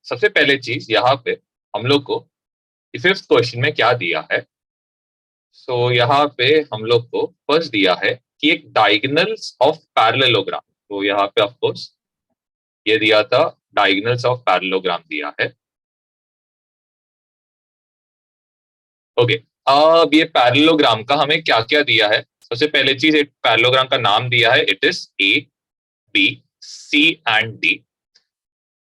सबसे पहले चीज यहाँ पे हम लोग को फिफ्थ क्वेश्चन में क्या दिया है। सो यहाँ पे हम लोग को फर्स्ट दिया है कि एक डायगोनल्स ऑफ पैरेललोग्राम। तो यहाँ पे ऑफ कोर्स ये दिया था, डायगोनल्स ऑफ पैरेललोग्राम दिया है। ओके, अब ये पैरेललोग्राम का हमें क्या क्या दिया है। सबसे पहले चीज, एक पैरेललोग्राम का नाम दिया है, it is A B C and D.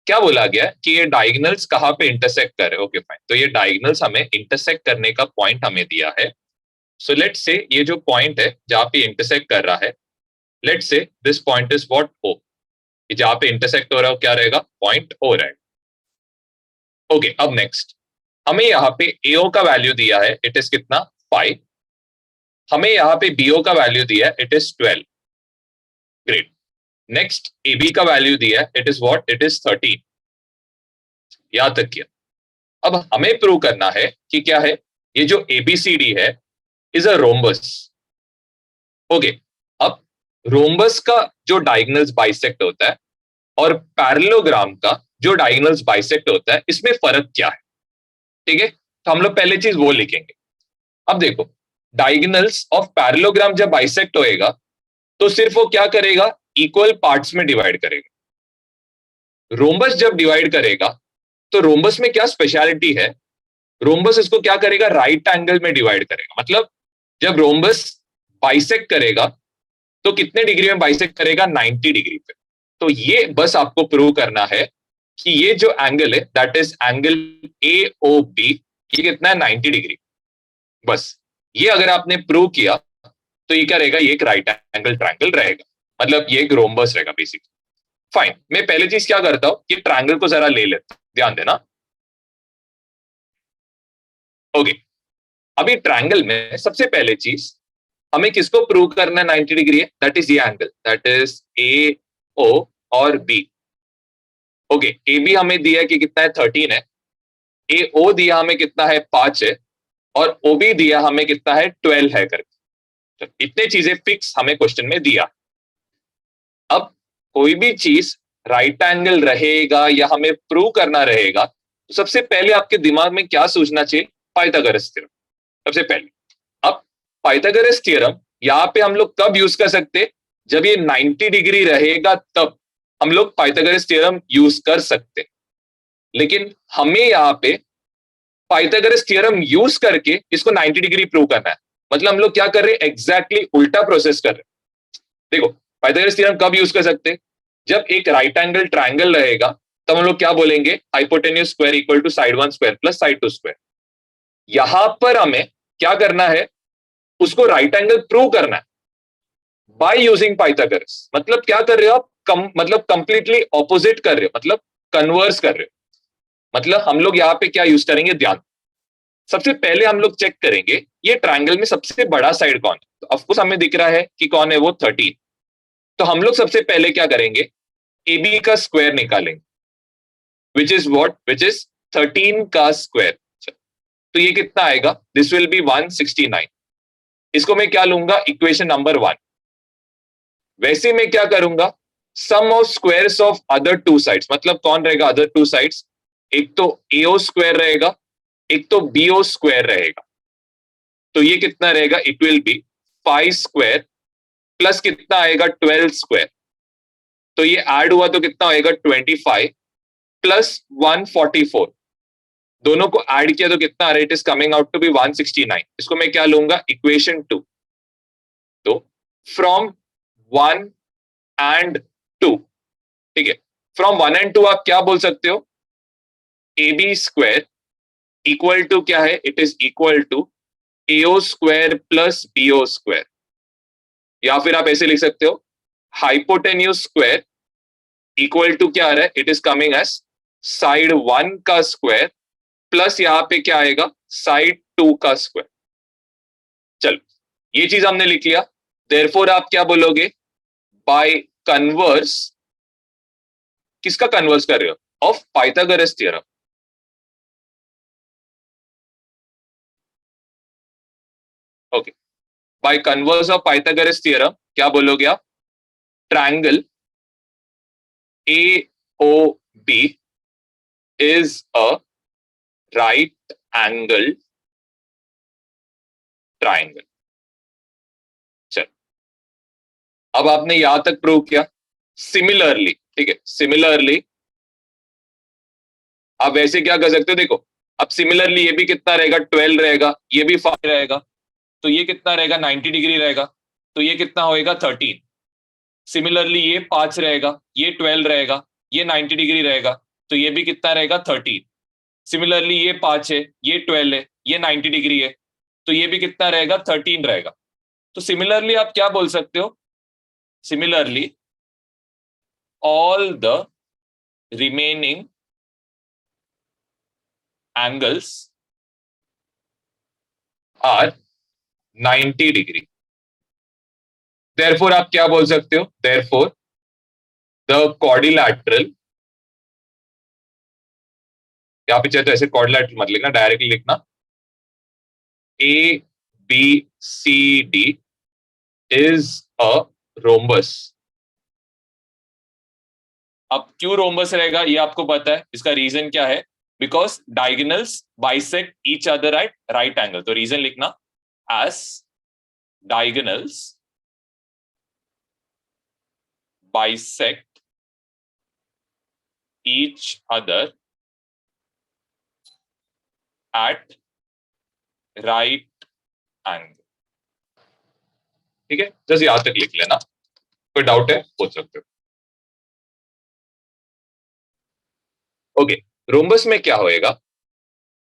क्या बोला गया कि ये डायगोनल्स कहाँ पे इंटरसेक्ट कर रहे हैं। ओके फाइन, तो ये डायगोनल्स हमें इंटरसेक्ट करने का पॉइंट हमें दिया है। सो लेट्स से ये जो पॉइंट है जहाँ पे इंटरसेक्ट कर रहा है, let's say this point is what O. जहाँ पे इंटरसेक्ट हो रहा है क्या रहेगा, पॉइंट ओ रहेगा। ओके, अब नेक्स्ट हमें यहाँ पे एओ का वैल्यू दिया है, इट इज कितना 5। हमें यहाँ पे बीओ का वैल्यू दिया है, it is 12। Great. Next AB का वैल्यू दिया है, it is what, it is 13। यहां तक किया। अब हमें प्रूव करना है कि क्या है, ये जो एबीसीडी है इज अ रोम्बस। ओके, अब रोम्बस का जो डायगोनल्स बाइसेक्ट होता है और पैरेललोग्राम का जो डायगोनल्स बाइसेक्ट होता है, इसमें फर्क क्या है। ठीक है, तो हम लोग पहले चीज वो लिखेंगे। अब देखो, डायगोनल्स ऑफ पैरेललोग्राम जब बाइसेक्ट होएगा तो सिर्फ वो क्या करेगा, इक्वल पार्ट्स में डिवाइड करेगा। रोम्बस जब डिवाइड करेगा तो रोम्बस में क्या स्पेशलिटी है, रोम्बस इसको क्या करेगा, राइट एंगल में डिवाइड करेगा। मतलब जब रोम्बस बाइसेक्ट करेगा तो कितने डिग्री में बाइसेक्ट करेगा, 90 डिग्री पे। तो ये बस आपको प्रूव करना है कि ये जो एंगल है that is angle A O B, ये कितना है, 90 डिग्री। बस ये अगर आपने प्रूव किया तो ये क्या रहेगा, ये एक राइट एंगल ट्रायंगल रहेगा, मतलब ये एक रोम्बस रहेगा बेसिकली। फाइन, मैं पहले चीज क्या करता हूं, ये ट्रायंगल को जरा ले लेता हूं, ध्यान देना। ओके, अभी ट्रायंगल में सबसे पहले चीज हमें किसको प्रूव करना है, 90 डिग्री है, दैट इज ये एंगल, दैट इज ए ओ और बी। ओके, ए बी हमें दिया है कि कितना है, 13 है। ए ओ दिया हमें कितना है, 5 है। और ओ बी दिया हमें कितना है, 12 है करके। तो इतने चीजें फिक्स हमें क्वेश्चन में दिया। अब कोई भी चीज राइट एंगल रहेगा या हमें प्रूव करना रहेगा तो सबसे पहले आपके दिमाग में क्या सोचना चाहिए, पाइथागोरस थ्योरम सबसे पहले। अब पाइथागोरस थ्योरम यहाँ पे हम लोग कब यूज कर सकते, जब ये 90 डिग्री रहेगा तब हम लोग पाइथागोरस थ्योरम यूज कर सकते। लेकिन हमें यहाँ पे पाइथागोरस थ्योरम यूज करके इसको 90 डिग्री प्रूव करना है। मतलब हम लोग क्या कर रहे हैं, एग्जैक्टली उल्टा प्रोसेस कर रहे हैं। देखो, पाइथागोरस थ्योरम कब यूज कर सकते, जब एक राइट एंगल ट्रायंगल रहेगा तब हम लोग क्या बोलेंगे, hypotenuse square equal to side one square plus side two square. यहां पर हमें क्या करना है, उसको राइट एंगल प्रूव करना है बाय यूजिंग पाइथागोरस। मतलब क्या कर रहे हो आप, मतलब कंप्लीटली ऑपोजिट कर रहे हो, मतलब कन्वर्स कर रहे हो। मतलब हम लोग यहाँ पे क्या यूज करेंगे, ध्यान। सबसे पहले हम लोग चेक करेंगे ये ट्रायंगल में सबसे बड़ा साइड कौन है। तो ऑफकोर्स हमें दिख रहा है कि कौन है वो, 13। तो हम लोग सबसे पहले क्या करेंगे, ए बी का स्क्वायर निकालेंगे, which is what, which is 13 का स्क्वायर। तो ये कितना आएगा, दिस विल बी 169। इसको मैं क्या लूंगा, इक्वेशन नंबर 1। वैसे मैं क्या करूंगा, sum of squares of other two sides. मतलब कौन रहेगा अदर टू साइड्स, एक तो एओ स्क्वायर रहेगा, एक तो बीओ स्क्वायर रहेगा। तो ये कितना रहेगा, it will B 5 square plus कितना आएगा, 12 स्क्वायर। तो ये ऐड हुआ तो कितना आएगा, 25 प्लस 144। दोनों को ऐड किया तो कितना आ रहा है, it is coming out to be 169। इसको मैं क्या लूंगा, इक्वेशन 2। तो फ्रॉम 1 एंड 2, ठीक है, फ्रॉम 1 एंड 2 आप क्या बोल सकते हो, A B square equal to क्या है, it is equal to AO square plus BO square. या फिर आप ऐसे लिख सकते हो, हाइपोटेन्यूज स्क्वायर इक्वल टू क्या आ रहा है, it is coming as side 1 का स्क्वायर प्लस यहां पे क्या आएगा, साइड 2 का स्क्वायर। चलो, ये चीज हमने लिख लिया। देयरफॉर आप क्या बोलोगे, बाय कन्वर्स, किसका कन्वर्स कर रहे हो, of Pythagoras theorem. Okay, by converse of Pythagoras theorem क्या बोलोगे आप, triangle A O B, is a right angled triangle. चल, अब आपने यहां तक प्रूव किया. सिमिलरली, ठीक है, सिमिलरली आप वैसे क्या कर सकते हो, देखो अब सिमिलरली ये भी कितना रहेगा, 12 रहेगा, ये भी 5 रहेगा, तो ये कितना रहेगा, 90 डिग्री रहेगा, तो ये कितना होएगा, 13. सिमिलरली ये 5 रहेगा, ये 12 रहेगा, ये 90 डिग्री रहेगा, तो ये भी कितना रहेगा, 13. सिमिलरली ये 5 है, ये 12 है, ये 90 डिग्री है, तो ये भी कितना रहेगा, 13 रहेगा. तो सिमिलरली आप क्या बोल सकते हो, similarly all the remaining angles are 90 degree. therefore आप क्या बोल सकते हो, therefore the quadrilateral, यहां पे चाहे तो ऐसे quadrilateral मत लिखना, डायरेक्टली लिखना A B C D is a rhombus. अब क्यों रोम्बस रहेगा ये आपको पता है, इसका रीजन क्या है, because diagonals bisect each other at right angle. तो रीजन लिखना as diagonals bisect each other at right angle. ठीक है, जस्ट यहां तक लिख लेना, कोई डाउट है पूछ सकते हो. ओके, रोम्बस में क्या होएगा,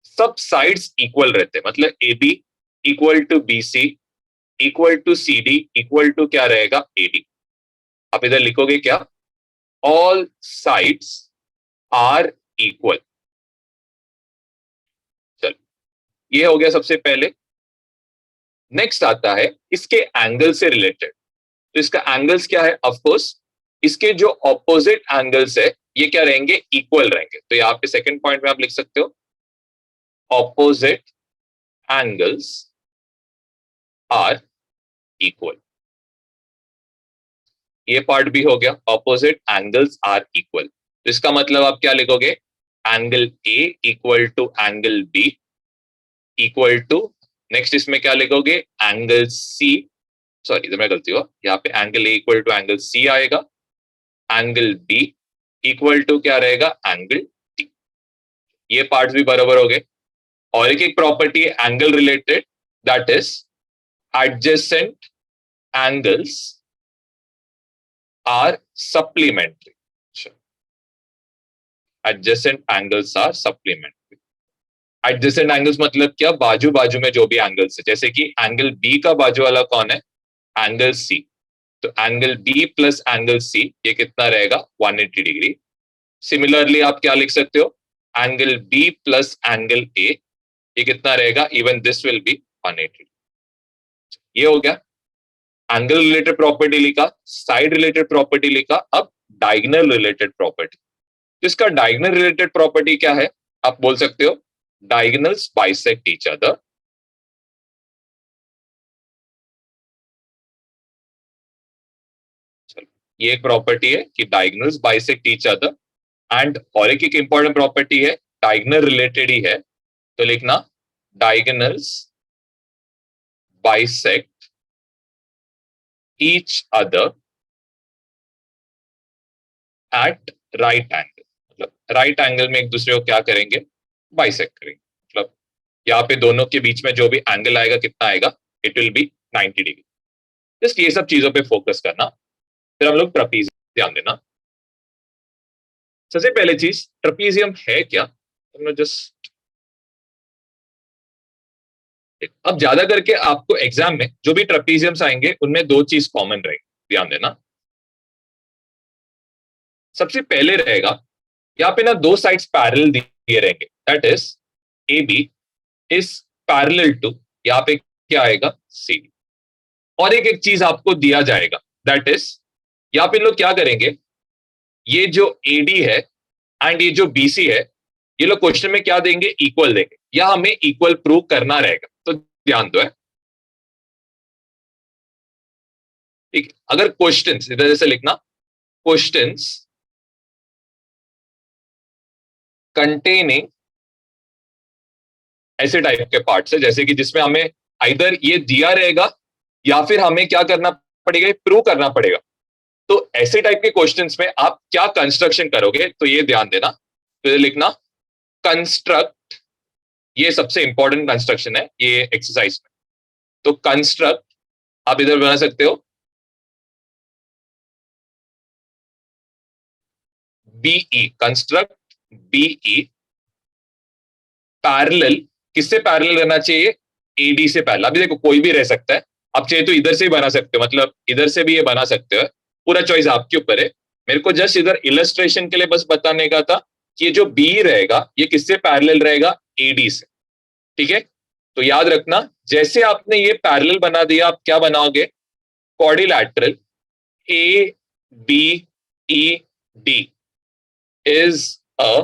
सब साइड्स इक्वल रहते हैं, मतलब A B equal to B C equal to C D equal to क्या रहेगा, ए डी. आप इधर लिखोगे क्या, ऑल साइड्स आर इक्वल. चल, ये हो गया सबसे पहले. नेक्स्ट आता है इसके एंगल से रिलेटेड. तो इसका एंगल्स क्या है, ऑफ कोर्स इसके जो ऑपोजिट एंगल्स है ये क्या रहेंगे, इक्वल रहेंगे. तो यहाँ पे सेकंड पॉइंट में आप लिख सकते हो ऑपोजिट एंगल्स आर इक्वल. ये पार्ट भी हो गया, ऑपोजिट एंगल्स आर इक्वल. तो इसका मतलब आप क्या लिखोगे, angle A equal to angle B equal to, next इसमें क्या लिखोगे, एंगल सी, सॉरी इधर मैं गलती हुआ, यहाँ पे angle A equal to angle C आएगा, एंगल बी इक्वल टू क्या रहेगा, एंगल टी. ये पार्ट्स भी बराबर हो गए. और एक प्रॉपर्टी है angle related, that is adjacent angles are supplementary. Adjacent angles are supplementary. Adjacent angles मतलब क्या, बाजू बाजू में जो भी एंगल्स है, जैसे कि एंगल बी का बाजू वाला कौन है, एंगल सी. तो angle B plus angle C ये कितना रहेगा, 180 डिग्री. सिमिलरली आप क्या लिख सकते हो, angle B plus angle A ये कितना रहेगा, इवन दिस विल बी 180. ये हो गया एंगल रिलेटेड प्रॉपर्टी लिखा, साइड रिलेटेड प्रॉपर्टी लिखा. अब डायगोनल रिलेटेड प्रॉपर्टी. तो इसका डायगोनल रिलेटेड प्रॉपर्टी क्या है, आप बोल सकते हो डायगोनल्स बाइसेक्ट ईच अदर. ये एक प्रॉपर्टी है कि diagonals bisect each other. And और एक इंपॉर्टेंट प्रॉपर्टी है, डायगोनल रिलेटेड ही है, तो लिखना diagonals bisect each other at right angle. मतलब राइट एंगल में एक दूसरे को क्या करेंगे, बाइसेक्ट करेंगे. मतलब यहाँ पे दोनों के बीच में जो भी एंगल आएगा कितना आएगा, it will B 90 degree. Just ये सब चीजों पे फोकस करना. फिर हम लोग ट्रपीजियम ध्यान देना. सबसे पहले चीज ट्रपीजियम है क्या, जस्ट अब ज्यादा करके आपको एग्जाम में जो भी ट्रपीजियम्स आएंगे उनमें दो चीज कॉमन रहेगी, ध्यान देना. सबसे पहले रहेगा यहाँ पे ना दो साइड्स पैरेलल दिए रहेंगे, that is A B is parallel to, यहाँ पे क्या आएगा, सी डी. और एक एक चीज आपको दिया जाएगा, दैट इज यहाँ पे लोग क्या करेंगे, ये जो ए डी है एंड ये जो बी सी है, ये लोग क्वेश्चन में क्या देंगे, इक्वल देंगे, या हमें इक्वल प्रूव करना रहेगा. तो ध्यान दो है, ठीक. अगर क्वेश्चंस इधर जैसे लिखना, क्वेश्चंस कंटेनिंग ऐसे टाइप के पार्ट्स है जैसे कि जिसमें हमें आइदर ये दिया रहेगा या फिर हमें क्या करना पड़ेगा, प्रूव करना पड़ेगा। तो ऐसे टाइप के क्वेश्चंस में आप क्या कंस्ट्रक्शन करोगे, तो ये ध्यान देना। तो ये लिखना कंस्ट्रक्ट, ये सबसे इंपॉर्टेंट कंस्ट्रक्शन है ये एक्सरसाइज में। तो कंस्ट्रक्ट आप इधर बना सकते हो बीई, कंस्ट्रक्ट बीई पैरेलल, किससे पैरेलल रहना चाहिए, एडी से पैरेलल। अभी देखो कोई भी रह सकता है, आप चाहे तो इधर से ही बना सकते हो, मतलब इधर से भी ये बना सकते हो, पूरा चॉइस आपके ऊपर है। मेरे को जस्ट इधर इलस्ट्रेशन के लिए बस बताने का था कि ये जो बी रहेगा ये किससे पैरेलल रहेगा, एडी से। ठीक है, तो याद रखना जैसे आपने ये पैरेलल बना दिया, आप क्या बनाओगे, quadrilateral A B E D is a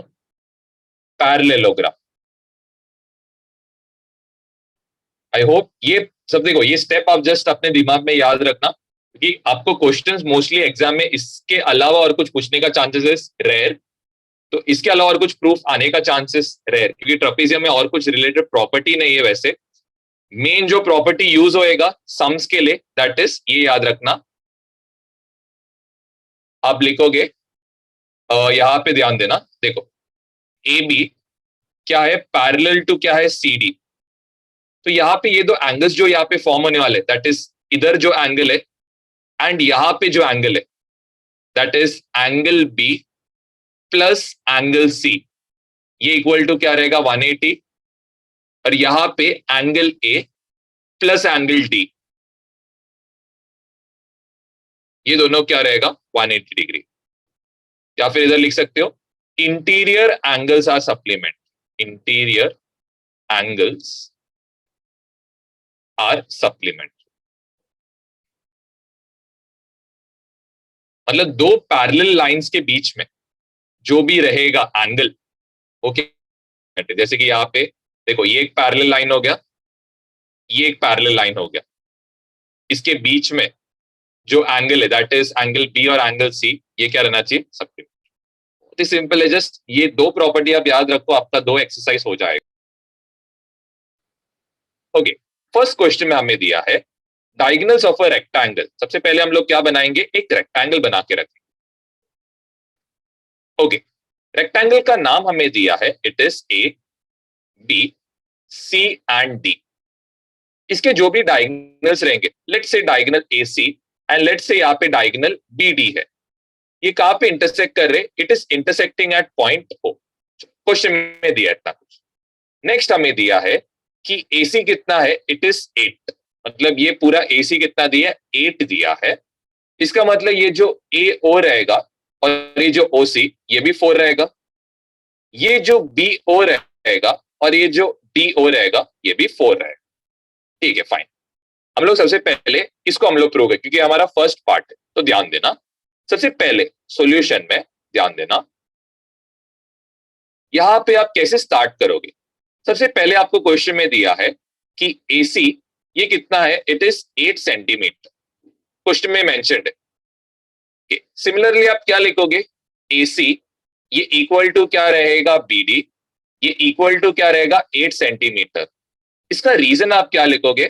parallelogram. I hope ये सब, देखो ये स्टेप आप जस्ट अपने दिमाग में याद रखना, क्योंकि आपको क्वेश्चंस मोस्टली एग्जाम में इसके अलावा और कुछ पूछने का चांसेस रेयर, तो इसके अलावा और कुछ प्रूफ आने का चांसेस रेयर, क्योंकि ट्रेपेजियम में और कुछ रिलेटेड प्रॉपर्टी नहीं है। वैसे मेन जो प्रॉपर्टी यूज होएगा सम्स के लिए, दैट इज, ये याद रखना, आप लिखोगे यहां पे ध्यान देना, देखो ए बी क्या है, पैरेलल टू क्या है, सी डी। तो यहाँ पे ये दो एंगल्स जो यहाँ पे फॉर्म होने वाले, दैट इज इधर जो एंगल है एंड यहाँ पे जो एंगल है, that is angle B plus angle C, ये इक्वल टू क्या रहेगा, 180। और यहाँ पे angle A plus angle D, ये दोनों क्या रहेगा, 180 डिग्री। या फिर इधर लिख सकते हो interior angles are supplement, interior angles are supplement. मतलब दो पैरेलल लाइंस के बीच में जो भी रहेगा एंगल, ओके, जैसे कि यहाँ पे देखो ये एक पैरेलल लाइन हो गया, ये एक पैरेलल लाइन हो गया, इसके बीच में जो एंगल है दैट इज एंगल बी और एंगल सी, ये क्या रहना चाहिए, सप्लीमेंट। बहुत ही सिंपल है, जस्ट ये दो प्रॉपर्टी आप याद रखो, आपका दो एक्सरसाइज हो जाएगा। ओके, फर्स्ट क्वेश्चन में हमें दिया है डायगोनल्स ऑफ अ रेक्टेंगल। सबसे पहले हम लोग क्या बनाएंगे, एक रेक्टेंगल बना के रखेंगे। ओके, रेक्टेंगल का नाम हमें दिया है, it is A B C and D. इसके जो भी डायगोनल्स रहेंगे, let's say diagonal A C and let's say यहाँ पे डायगोनल बी डी है, ये कहां पे इंटरसेक्ट कर रहे, it is intersecting at point O. Question में दिया इतना कुछ। नेक्स्ट हमें दिया है कि AC कितना है, इट इज 8, मतलब ये पूरा AC कितना दिया, 8 दिया है। इसका मतलब ये जो AO रहेगा और ये जो OC ये भी 4 रहेगा, ये जो BO रहेगा और ये जो DO रहेगा ये भी 4 रहेगा। ठीक है, फाइन। हम लोग सबसे पहले इसको हम लोग प्रूव करें, क्योंकि हमारा फर्स्ट पार्ट है, तो ध्यान देना। सबसे पहले सॉल्यूशन में ध्यान देना, यहां पे आप कैसे स्टार्ट करोगे। सबसे पहले आपको क्वेश्चन में दिया है कि AC ये कितना है, इट इज 8 सेंटीमीटर, क्वेश्चन में मेंशन्ड है। सिमिलरली आप क्या लिखोगे, AC ये इक्वल टू क्या रहेगा, BD ये इक्वल टू क्या रहेगा, 8 सेंटीमीटर। इसका रीजन आप क्या लिखोगे,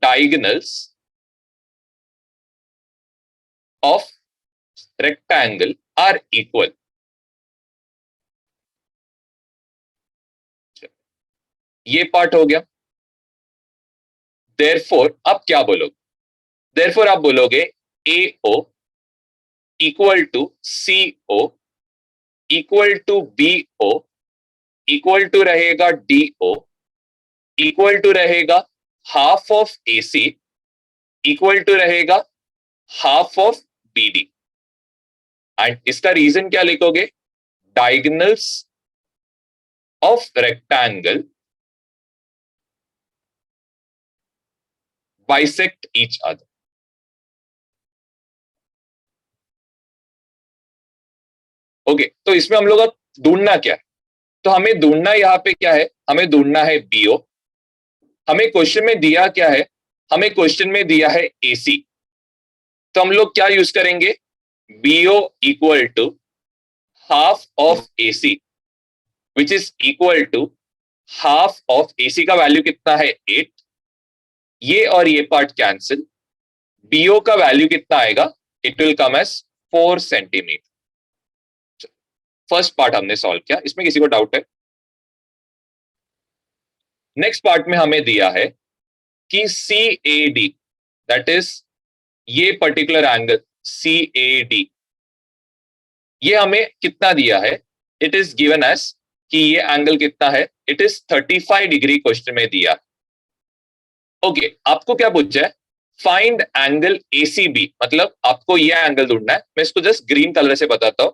diagonals of rectangle are equal. ये पार्ट हो गया। देयरफॉर आप क्या बोलोगे, देयरफॉर आप बोलोगे AO equal to CO equal to BO equal to रहेगा DO इक्वल टू रहेगा half of AC equal to रहेगा हाफ ऑफ BD। एंड इसका रीजन क्या लिखोगे, diagonals of rectangle bisect each other. Okay, तो इसमें हम लोग ढूंढना क्या है, तो हमें ढूंढना यहाँ पे क्या है, हमें ढूंढना है BO। हमें क्वेश्चन में दिया क्या है, हमें क्वेश्चन में दिया है AC, तो हम लोग क्या यूज करेंगे, BO equal to half of AC। Which is equal to half of AC का वैल्यू कितना है 8, ये और ये पार्ट कैंसिल, BO का वैल्यू कितना आएगा, it will come as 4 centimetre. First part हमने सॉल्व किया, इसमें किसी को डाउट है? नेक्स्ट पार्ट में हमें दिया है कि CAD, दैट इज ये पर्टिकुलर एंगल CAD, ये हमें कितना दिया है, इट इज गिवन एज कि ये एंगल कितना है, इट इज 35 डिग्री क्वेश्चन में दिया। ओके, आपको क्या पूछा है, फाइंड एंगल ACB, मतलब आपको ये एंगल ढूंढना है। मैं इसको जस्ट ग्रीन कलर से बताता हूं,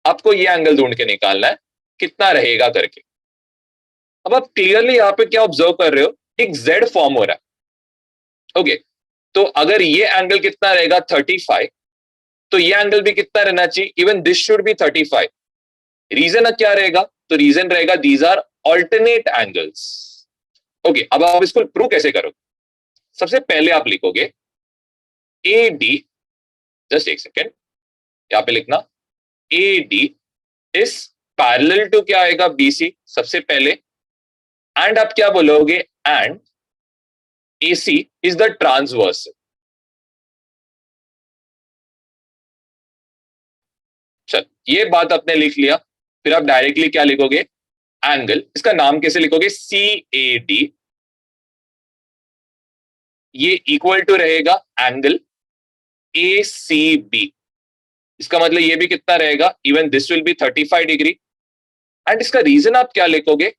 आपको ये एंगल ढूंढ के निकालना है कितना रहेगा करके। अब आप क्लियरली यहाँ पे क्या ऑब्जर्व कर रहे हो, एक Z फॉर्म हो रहा है। ओके, तो अगर ये एंगल कितना रहेगा 35, तो ये एंगल भी कितना रहना चाहिए, even this should be 35। Reason क्या रहेगा, तो रीजन रहेगा these are alternate angles. Okay, अब आप इसको प्रूव कैसे करोगे, सबसे पहले आप लिखोगे AD, जस्ट एक सेकेंड, यहां पे लिखना AD इज पैरेलल टू क्या आएगा BC सबसे पहले, एंड आप क्या बोलोगे, and AC is the transversal. चल, ये बात आपने लिख लिया, फिर आप डायरेक्टली क्या लिखोगे, एंगल, इसका नाम कैसे लिखोगे, CAD, ये इक्वल टू रहेगा एंगल ACB, इसका मतलब ये भी कितना रहेगा, even this will be 35 degree, and इसका रीजन आप क्या लिखोगे,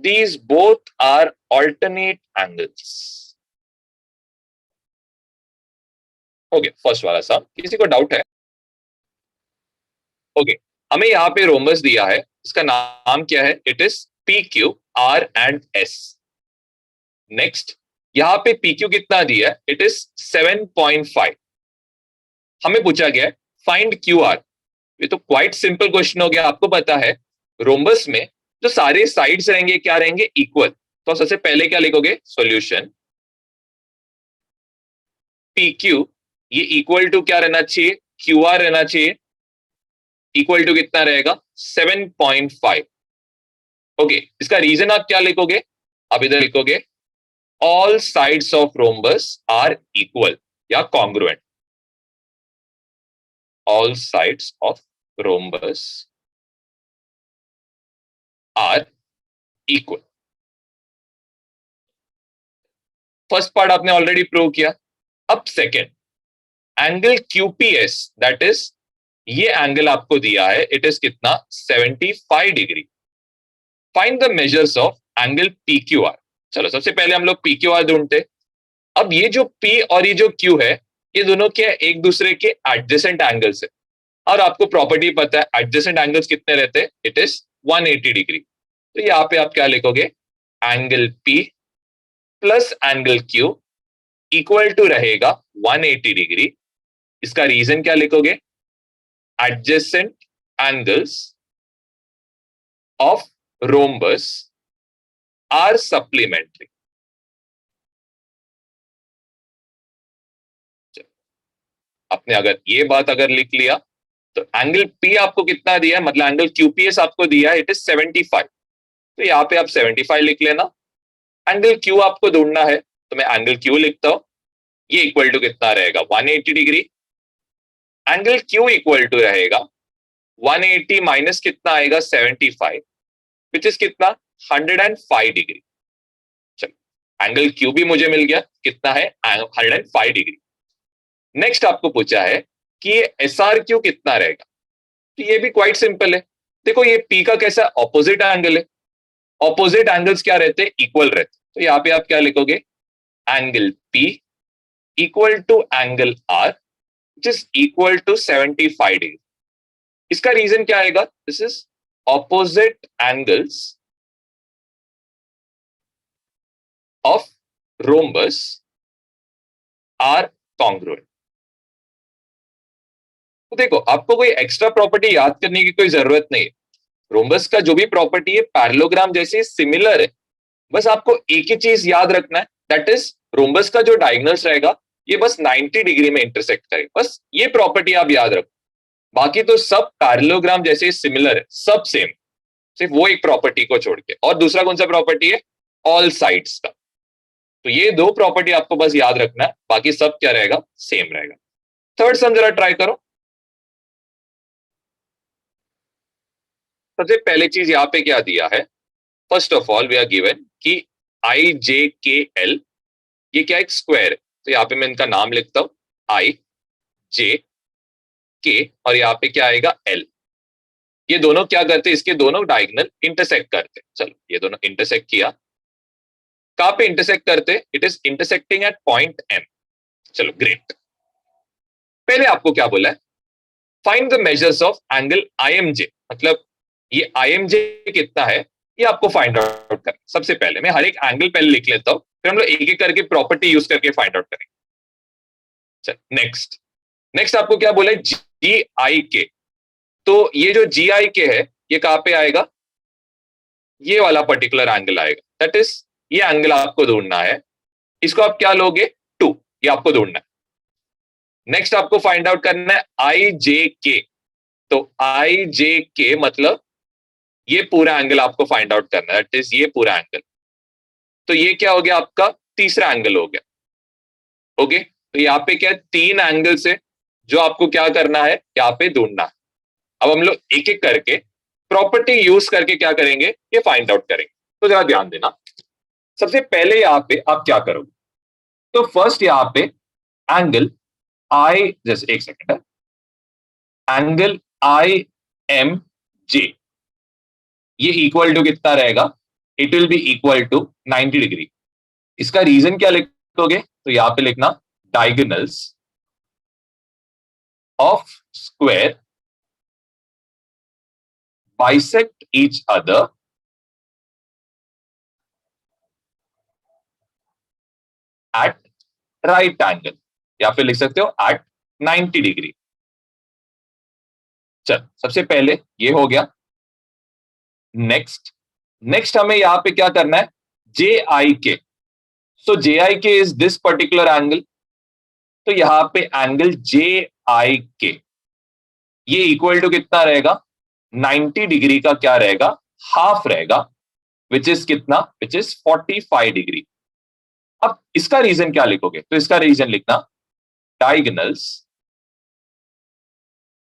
these both are alternate angles. Okay, first वाला सा, किसी को डाउट है? ओके, हमें यहाँ पे रोम्बस दिया है, इसका नाम क्या है, it is PQ R and S। Next, यहाँ पे PQ कितना दिया है, इट इज 7.5। हमें पूछा गया है फाइंड QR, ये तो क्वाइट सिंपल क्वेश्चन हो गया। आपको पता है रोम्बस में जो सारे साइड्स रहेंगे क्या रहेंगे, इक्वल। तो सबसे पहले क्या लिखोगे, सॉल्यूशन PQ, ये इक्वल टू क्या रहना चाहिए, QR रहना चाहिए, इक्वल टू कितना रहेगा 7.5। ओके, इसका रीजन आप क्या लिखोगे, आप इधर लिखोगे all sides of rhombus are equal या congruent, all sides of rhombus are equal. First part आपने ऑलरेडी प्रूव किया। अब second, angle QPS, that is ये एंगल आपको दिया है, इट इज कितना 75 degree. Find the measures of angle PQR। चलो, सबसे पहले हम लोग PQR ढूंढते। अब ये जो P और ये जो Q है, ये दोनों क्या एक दूसरे के एडजेसेंट एंगल्स है, और आपको प्रॉपर्टी पता है एडजेसेंट एंगल्स कितने रहते हैं, इट इज 180 डिग्री। तो यहाँ पे आप क्या लिखोगे, angle P plus angle Q equal to रहेगा 180 डिग्री। इसका रीजन क्या लिखोगे, adjacent angles of rhombus are supplementary। आपने अगर ये बात अगर लिख लिया, तो एंगल P आपको कितना दिया है, मतलब एंगल QPS आपको दिया है, इट इज 75। तो यहाँ पे आप 75 लिख लेना। एंगल Q आपको ढूंढना है, तो मैं एंगल Q लिखता हूं, ये इक्वल टू कितना रहेगा 180 degree. Angle Q equal to रहेगा 180 माइनस कितना आएगा 75, विच इज कितना 105 डिग्री। चलो, एंगल Q भी मुझे मिल गया, कितना है 105 डिग्री। नेक्स्ट आपको पूछा है कि ये SRQ कितना रहेगा, तो ये भी क्वाइट सिंपल है। देखो, ये P का कैसा ऑपोजिट एंगल है, ऑपोजिट एंगल्स क्या रहते हैं, इक्वल रहते। तो यहाँ पे आप क्या लिखोगे, angle P equal to angle R which is equal to 75 degree. इसका रीजन क्या आएगा, this is opposite angles of rhombus are congruent. तो देखो, आपको कोई एक्स्ट्रा प्रॉपर्टी याद करने की कोई जरूरत नहीं है। रोम्बस का जो भी प्रॉपर्टी है पैरेललोग्राम जैसे सिमिलर है, बस आपको एक ही चीज याद रखना है, दैट इज रोम्बस का जो डायगोनल्स रहेगा ये बस 90 डिग्री में इंटरसेक्ट करेगा। बस ये प्रॉपर्टी आप याद रखो, बाकी तो सब पैरेललोग्राम जैसे सिमिलर है, सब सेम। सिर्फ वो एक प्रॉपर्टी को छोड़ के, और दूसरा कौन सा प्रॉपर्टी है, ऑल साइड्स का। तो ये दो प्रॉपर्टी आपको बस याद रखना है, बाकी सब क्या रहेगा, सेम रहेगा। थर्ड सम जरा ट्राई करो। सबसे पहले चीज यहाँ पे क्या दिया है, first of all we are given कि आई जे के एल, ये क्या एक स्क्वायर है, तो यहाँ पे मैं इनका नाम लिखता हूं, आई जे के, और यहाँ पे क्या आएगा, एल। ये दोनों क्या करते हैं, इसके दोनों डायगोनल इंटरसेक्ट करते हैं। चलो ये दोनों इंटरसेक्ट किया, कहां पे इंटरसेक्ट करते, it is intersecting at point M. चलो ग्रेट। पहले आपको क्या बोला है, find the measures of angle I M J, मतलब ये आई एम जे कितना है ये आपको फाइंड आउट करना। सबसे पहले मैं हर एक एंगल पहले लिख लेता हूं, फिर हम लोग एक एक करके प्रॉपर्टी यूज करके फाइंड आउट करेंगे। चल नेक्स्ट, नेक्स्ट आपको क्या बोला है, जी आई के। तो ये जो जी आई के है ये कहां पे आएगा, ये वाला पर्टिकुलर एंगल आएगा, दैट इज ये एंगल आपको ढूंढना है। इसको आप क्या लोगे, 2, ये आपको ढूंढना है। नेक्स्ट आपको फाइंड आउट करना है आई जे के। तो आई जे के मतलब ये पूरा एंगल आपको फाइंड आउट करना है, दैट इज ये पूरा एंगल। तो ये क्या हो गया, आपका तीसरा एंगल हो गया। ओके, तो यहाँ पे क्या है, 3 एंगल से जो आपको क्या करना है, यहाँ पे ढूंढना है। अब हम लोग एक एक करके प्रॉपर्टी यूज करके क्या करेंगे, ये फाइंड आउट करेंगे। तो जरा ध्यान देना, सबसे पहले यहाँ पे आप क्या करोगे, तो फर्स्ट यहाँ पे एंगल आई, जैसे एक सेकेंड है, एंगल आई एम जे, ये इक्वल टू कितना रहेगा, it will be equal to 90 degree. इसका रीजन क्या लिखोगे, तो यहां पे लिखना diagonals of square bisect each other at right angle, या फिर लिख सकते हो एट 90 डिग्री। चल सबसे पहले ये हो गया। नेक्स्ट, नेक्स्ट हमें यहां पे क्या करना है, जे आई के। सो जे आई के इज दिस पर्टिकुलर एंगल, तो यहां पे एंगल जे आई के ये इक्वल टू कितना रहेगा, 90 डिग्री का क्या रहेगा, हाफ रहेगा, विच इज कितना, विच इज 45 डिग्री। अब इसका रीजन क्या लिखोगे, तो इसका रीजन लिखना diagonals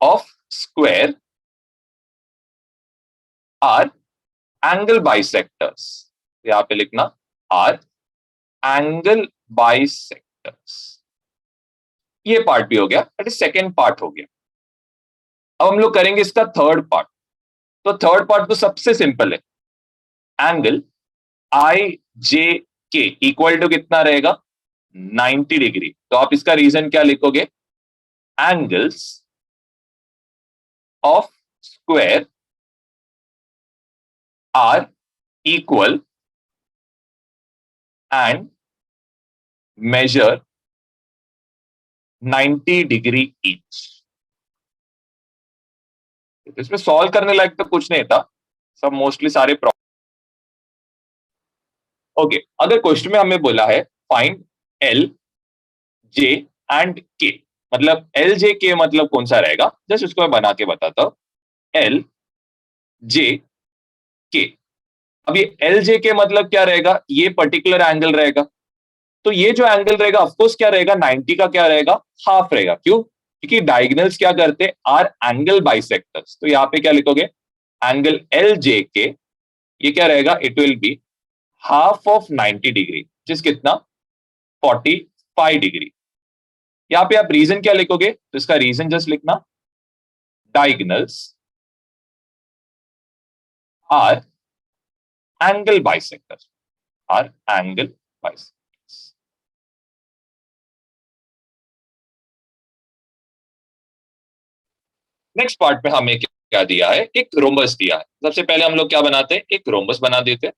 of square R angle bisectors. यहां पे लिखना आर एंगल बाइसेक्टर्स। ये पार्ट भी हो गया, दैट इज सेकेंड पार्ट हो गया। अब हम लोग करेंगे इसका थर्ड पार्ट। तो थर्ड पार्ट तो सबसे सिंपल है, एंगल आई जे के इक्वल टू कितना रहेगा, 90 डिग्री। तो आप इसका रीजन क्या लिखोगे, angles of square are equal and measure 90 degree each. इसमें सॉल्व करने लायक तो कुछ नहीं था, सब मोस्टली सारे ओके। अगर क्वेश्चन में हमें बोला है फाइंड एल जे एंड के, मतलब एल जे के मतलब कौन सा रहेगा, जस्ट उसको मैं बना के बताता हूं, एल जे के। अब ये एल जे के मतलब क्या रहेगा, ये पर्टिकुलर एंगल रहेगा। तो ये जो एंगल रहेगा ऑफकोर्स क्या रहेगा, 90 का क्या रहेगा, हाफ रहेगा। क्यों, क्योंकि डायगोनल्स क्या करते हैं, आर एंगल बाइसेक्टर्स। तो यहाँ पे क्या लिखोगे, एंगल एल जे के ये क्या रहेगा, it will be half of 90 degree, जिस कितना 45 डिग्री। यहां पे आप रीजन क्या लिखोगे, तो इसका रीजन जस्ट लिखना diagonals R angle bisectors, R angle bisectors. Next part में हमें क्या दिया है, एक रोम्बस दिया है। सबसे पहले हम लोग क्या बनाते हैं, एक रोम्बस बना देते हैं।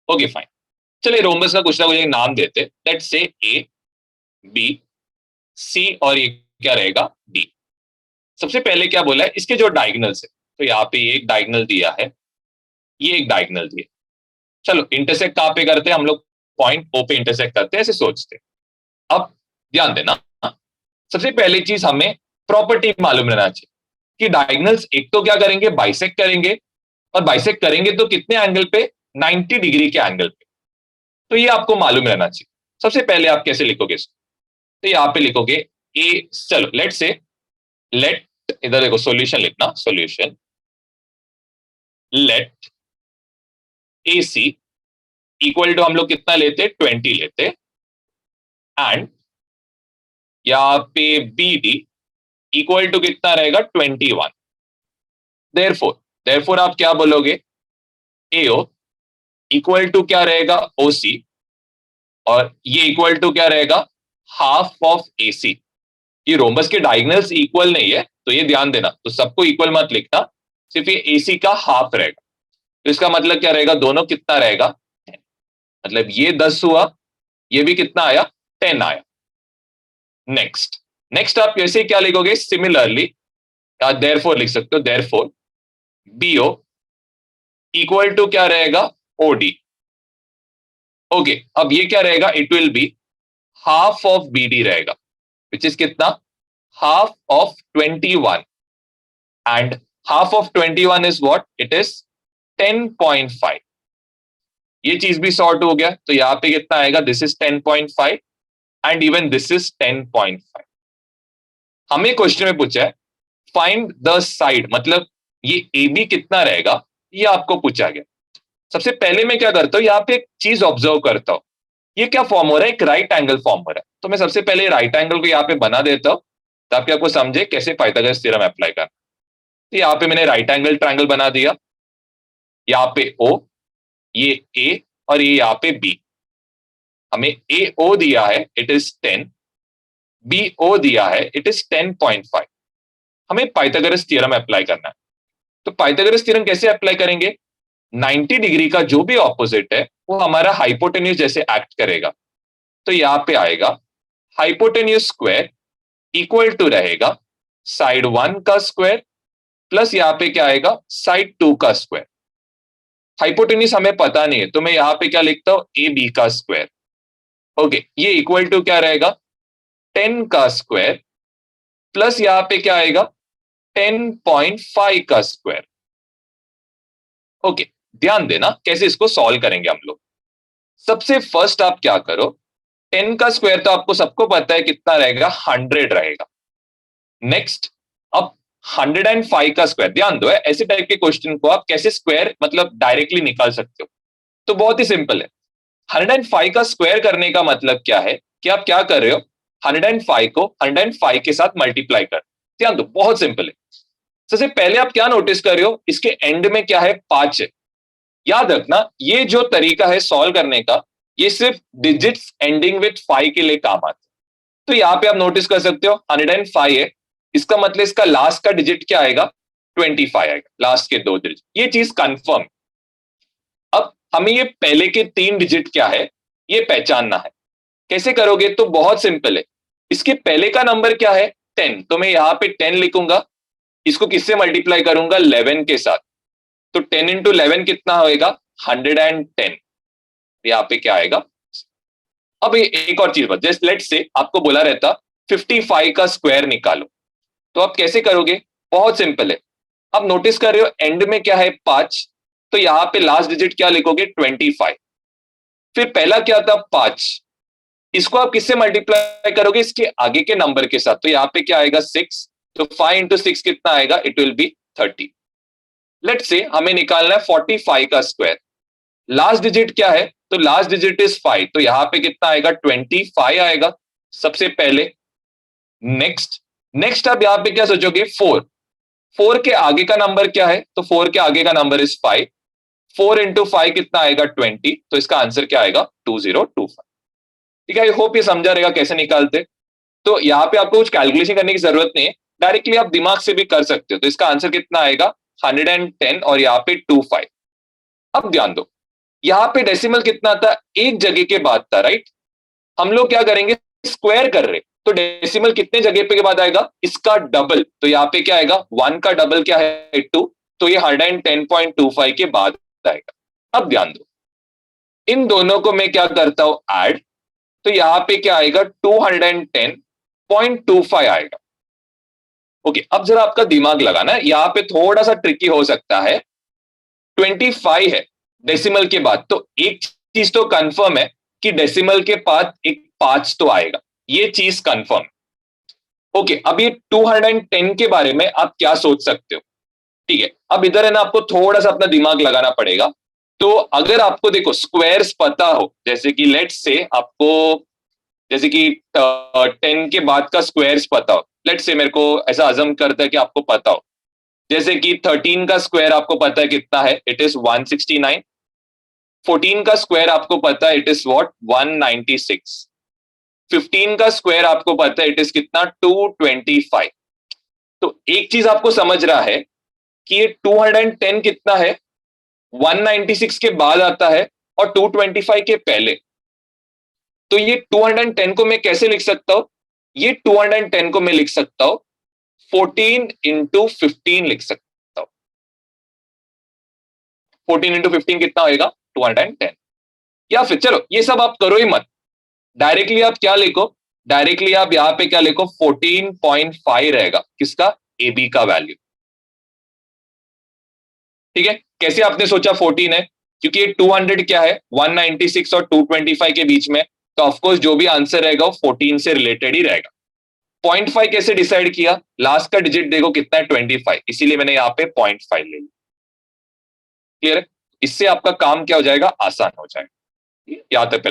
ओके फाइन, चलिए रोम्बस का कुछ ना कुछ एक नाम देते, लेट्स से ए बी सी और ये क्या रहेगा, डी। सबसे पहले क्या बोला है, इसके जो डायगोनल्स है, तो यहाँ पे ये एक डायगोनल दिया है, ये एक डायगोनल दिया। चलो इंटरसेक्ट कहां पे करते हैं हम लोग, पॉइंट ओ पे इंटरसेक्ट करते हैं, ऐसे सोचते हैं। अब ध्यान देना, सबसे पहली चीज हमें प्रॉपर्टी मालूम रहना चाहिए। कि डायगोनल्स एक तो क्या करेंगे, बाइसेक्ट करेंगे, और बाइसेक्ट करेंगे तो कितने एंगल पे, 90 डिग्री के एंगल पे। तो ये आपको मालूम रहना चाहिए। सबसे पहले आप कैसे लिखोगे इसको, तो यहां पे लिखोगे ए, चलो लेट से, लेट, इधर देखो सॉल्यूशन लिखना, solution let A C equal to हम लोग कितना लेते, 20 लेते, एंड यहाँ पे बी डी इक्वल टू कितना रहेगा, 21। देयरफॉर, देयरफॉर आप क्या बोलोगे, एओ इक्वल टू क्या रहेगा, ओ सी, और ये इक्वल टू क्या रहेगा, हाफ ऑफ ए सी। ये रोम्बस के डायगोनल्स इक्वल नहीं है तो ये ध्यान देना, तो सबको इक्वल मत लिखना, सिर्फ ये ए सी का हाफ रहेगा। तो इसका मतलब क्या रहेगा, दोनों कितना रहेगा, 10। मतलब ये 10 हुआ, ये भी कितना आया, 10 आया। नेक्स्ट, नेक्स्ट आप कैसे क्या लिखोगे, सिमिलरली देयरफॉर लिख सकते हो, देयरफॉर बीओ इक्वल टू क्या रहेगा, ओडी। ओके, अब ये क्या रहेगा, it will be half of BD रहेगा, विच इज कितना, half of 21, and half of 21 is what, it is 10.5। ये चीज भी सॉर्ट हो गया, तो यहां पे कितना आएगा, this is 10.5 and even this is 10.5। हमें क्वेश्चन में पूछा है फाइंड द साइड, मतलब ये ए बी कितना रहेगा, ये आपको पूछा गया। सबसे पहले मैं क्या करता हूं, यहाँ पे एक चीज ऑब्जर्व करता हूं, ये क्या फॉर्म हो रहा है, एक राइट एंगल फॉर्म हो रहा है। तो मैं सबसे पहले राइट एंगल को यहाँ पे बना देता हूं, ताकि आपको समझे कैसे पाइथागोरस थ्योरम अप्लाई करना। तो यहाँ पे मैंने राइट एंगल ट्रायंगल बना दिया, यहाँ पे ओ, ये ए, और ये यहाँ पे बी। हमें ए ओ दिया है, इट इज 10, बी ओ दिया है, इट इज 10.5। हमें पाइथागोरस थ्योरम अप्लाई करना है। तो पाइथागोरस थ्योरम कैसे अप्लाई करेंगे, 90 डिग्री का जो भी ऑपोजिट है वो हमारा हाइपोटेन्यूज जैसे एक्ट करेगा। तो यहां पे आएगा हाइपोटेन्यूज स्क्वायर इक्वल टू रहेगा साइड 1 का स्क्वायर प्लस यहां पे क्या आएगा, साइड 2 का स्क्वायर। हाइपोटेन्यूज हमें पता नहीं है, तो मैं यहां पे क्या लिखता हूं, ए बी का स्क्वायर। ओके, ये इक्वल टू क्या रहेगा, 10 का स्क्वायर प्लस यहां पे क्या आएगा, 10.5 का स्क्वायर। ओके, ध्यान देना कैसे इसको सॉल्व करेंगे हम लोग। सबसे फर्स्ट आप क्या करो, 10 का स्क्वायर तो आपको सबको पता है कितना रहेगा, 100 रहेगा। नेक्स्ट, अब 105 का स्क्वायर, ध्यान दो ऐसे टाइप के क्वेश्चन को आप कैसे स्क्वायर मतलब डायरेक्टली निकाल सकते हो, तो बहुत ही सिंपल है। 105 का स्क्वायर करने का मतलब क्या है कि आप क्या कर रहे हो, 105 को 105 के साथ मल्टीप्लाई कर। ध्यान दो, बहुत सिंपल है। सबसे पहले आप क्या नोटिस कर रहे हो, इसके एंड में क्या है, 5 है। याद रखना ये जो तरीका है सॉल्व करने का, ये सिर्फ डिजिट्स एंडिंग विथ 5 के लिए काम आता है। तो यहां पे आप नोटिस कर सकते हो 105 है, इसका मतलब इसका लास्ट का डिजिट क्या आएगा, 25 आएगा, लास्ट के 2 डिजिट। ये चीज कंफर्म। अब हमें ये पहले के 3 डिजिट क्या है ये पहचानना है। कैसे करोगे, तो बहुत सिंपल है। इसके पहले का नंबर क्या है, 10, तो मैं यहां पे 10 लिखूंगा, इसको किससे मल्टीप्लाई करूंगा, 11 के साथ। तो 10 इंटू 11 कितना होएगा, 110। यहाँ पे क्या आएगा। अब एक और चीज बता, जैसे लेट से आपको बोला रहता 55 का स्क्वायर निकालो, तो आप कैसे करोगे, बहुत सिंपल है। आप नोटिस कर रहे हो एंड में क्या है, 5, तो यहां पे लास्ट डिजिट क्या लिखोगे, 25। फिर पहला क्या था, 5, इसको आप किससे मल्टीप्लाई करोगे, इसके आगे के नंबर के साथ। तो यहाँ पे क्या आएगा, 6, तो 5 इंटू 6 कितना आएगा, इट विल बी 30। लेट से हमें निकालना है 45 का स्क्वायर, लास्ट डिजिट क्या है, तो लास्ट डिजिट इज 5, तो यहां पे कितना आएगा, 25 आएगा सबसे पहले। नेक्स्ट, नेक्स्ट आप यहां पे क्या सोचोगे, 4, 4 के आगे का नंबर क्या है, तो 4 के आगे का नंबर इज 5, 4 इंटू 5 कितना आएगा, 20, तो इसका आंसर क्या आएगा, 2025। ठीक है, आई होप ये समझा रहेगा कैसे निकालते। तो यहाँ पे आपको कुछ कैलकुलेशन करने की जरूरत नहीं है, डायरेक्टली आप दिमाग से भी कर सकते हो। तो इसका आंसर कितना आएगा, 110, और यहाँ पे 25। अब ध्यान दो, यहाँ पे डेसिमल कितना था, एक जगह के बाद था, राइट। हम लोग क्या करेंगे, स्क्वायर कर रहे, तो डेसिमल कितने जगह पे के बाद आएगा, इसका डबल। तो यहाँ पे क्या आएगा, 1 का डबल क्या है, 2, तो ये 110.25 के बाद आएगा। अब ध्यान दो, इन दोनों को मैं क्या करता हूं, ऐड, तो यहाँ पे क्या आएगा, 210.25 आएगा। ओके, अब जरा आपका दिमाग लगाना, यहाँ पे थोड़ा सा ट्रिकी हो सकता है। 25 है डेसिमल के बाद, तो एक चीज तो कंफर्म है कि डेसिमल के बाद एक 5 तो आएगा, ये चीज कंफर्म। ओके, अब ये 210 के बारे में आप क्या सोच सकते हो? ठीक है, अब इधर है ना, आपको थोड़ा सा अपना दिमाग लगाना पड़ेगा। तो अगर आपको देखो स्क्वायर्स पता हो, जैसे कि लेट्स से आपको, जैसे कि 10 के बाद का स्क्वायर्स पता हो, लेट्स से मेरे को ऐसा अजम करता है कि आपको पता हो, जैसे कि 13 का स्क्वायर आपको पता है कितना है, इट इज 169। 14 का स्क्वायर आपको पता है, इट इज व्हाट, 196। 15 का स्क्वायर आपको पता है, इट इज कितना, 225। तो एक चीज आपको समझ रहा है कि ये 210 कितना है, 196 के बाद आता है और 225 के पहले। तो ये 210 को मैं कैसे लिख सकता हूं? ये 210 को मैं लिख सकता हूं 14 इंटू 15 लिख सकता हूं। 14 इंटू 15 कितना होगा, 210। या फिर चलो ये सब आप करो ही मत, डायरेक्टली आप क्या लिखो, डायरेक्टली आप यहां पे क्या लिखो, 14.5 रहेगा किसका, ए बी का वैल्यू। ठीक है, कैसे आपने सोचा 14 है, क्योंकि ये 200 क्या है, 196 और 225 के बीच में, तो ऑफकोर्स जो भी आंसर रहेगा वो 14 से रिलेटेड ही रहेगा। 0.5 कैसे डिसाइड किया, लास्ट का डिजिट देखो कितना है, 25, इसीलिए मैंने यहाँ पे 0.5 ले लिया। क्लियर है? इससे आपका काम क्या हो जाएगा, आसान हो जाएगा। यहाँ तक पहले